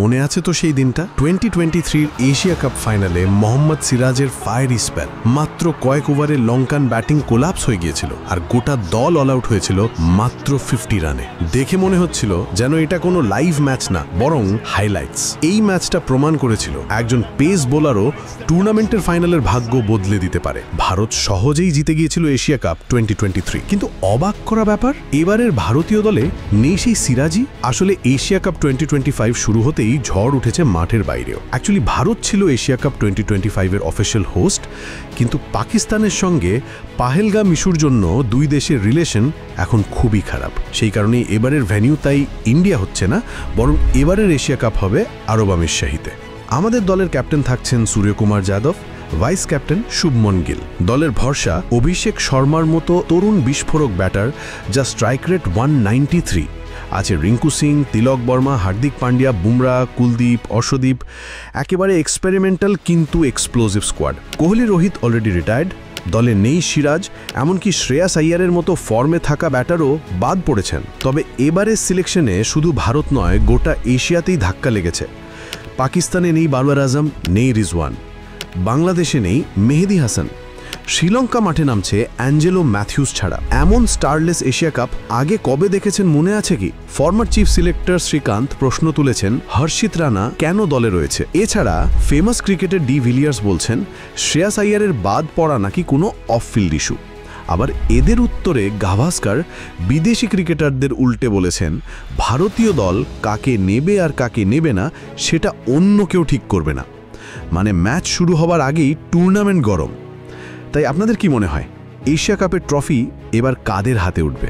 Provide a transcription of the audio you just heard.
মনে আছে তো সেই দিনটা 2023 এশিয়া কাপ ফাইনালে মোহাম্মদ সিরাজের ফায়ারি স্পেল। মাত্র কয়েক ওভারে লঙ্কান ব্যাটিং কোলাপস হয়ে গিয়েছিল আর গোটা দল অল আউট হয়েছিল মাত্র 50 রানে। দেখে মনে হচ্ছিল যেন এটা কোনো লাইভ ম্যাচ না, বরং হাইলাইটস। এই ম্যাচটা প্রমাণ করেছিল একজন পেস বোলারও টুর্নামেন্টের ফাইনালের ভাগ্য বদলে দিতে পারে। ভারত সহজেই জিতে গিয়েছিল এশিয়া কাপ 2023। কিন্তু অবাক করা ব্যাপার, এবারের ভারতীয় দলে নেই সেই সিরাজই। আসলে এশিয়া কাপ 2025 শুরু হতেই ঝড় উঠেছে মাঠের বাইরেও। অ্যাকচুয়ালি ভারত ছিল এশিয়া কাপ 2025 এর অফিশিয়াল হোস্ট, কিন্তু পাকিস্তানের সঙ্গে পাহেলগাম ইস্যুর জন্য দুই দেশের রিলেশন এখন খুবই খারাপ। সেই কারণেই এবারের ভেন্যু তাই ইন্ডিয়া হচ্ছে না, বরং এবারের এশিয়া কাপ হবে আরব আমিরশাহীতে। আমাদের দলের ক্যাপ্টেন থাকছেন সূর্যকুমার যাদব, ভাইস ক্যাপ্টেন শুভমন গিল। দলের ভরসা অভিষেক শর্মার মতো তরুণ বিস্ফোরক ব্যাটার, যা স্ট্রাইক রেট 193। আছে রিঙ্কু সিং, তিলক বর্মা, হার্দিক পান্ডিয়া, বুমরা, কুলদীপ, অর্শদীপ। একেবারে এক্সপেরিমেন্টাল কিন্তু explosive squad. Kohli, Rohit already retired. দলে নেই সিরাজ, এমনকি শ্রেয়াস আইয়ারের মতো ফর্মে থাকা ব্যাটারও বাদ পড়েছেন। তবে এবারের সিলেকশনে শুধু ভারত নয়, গোটা এশিয়াতেই ধাক্কা লেগেছে। পাকিস্তানে নেই বারবার আজম, নেই রিজওয়ান। বাংলাদেশে নেই মেহেদি হাসান। শ্রীলঙ্কা মাঠে নামছে অ্যাঞ্জেলো ম্যাথিউস ছাড়া। এমন স্টারলেস এশিয়া কাপ আগে কবে দেখেছেন মনে আছে কি? ফরমার চিফ সিলেক্টর শ্রীকান্ত প্রশ্ন তুলেছেন হর্ষিত রানা কেন দলে রয়েছে। এছাড়া ফেমাস ক্রিকেটার ডি ভিলিয়ার্স বলছেন শ্রেয়াস আইয়ারের বাদ পড়া নাকি কোনো অফ ফিল্ড ইস্যু। আবার এদের উত্তরে গাভাস্কার বিদেশি ক্রিকেটারদের উল্টে বলেছেন ভারতীয় দল কাকে নেবে আর কাকে নেবে না সেটা অন্য কেউ ঠিক করবে না। মানে ম্যাচ শুরু হবার আগেই টুর্নামেন্ট গরম। তাই আপনাদের কি মনে হয় এশিয়া কাপের ট্রফি এবার কাদের হাতে উঠবে?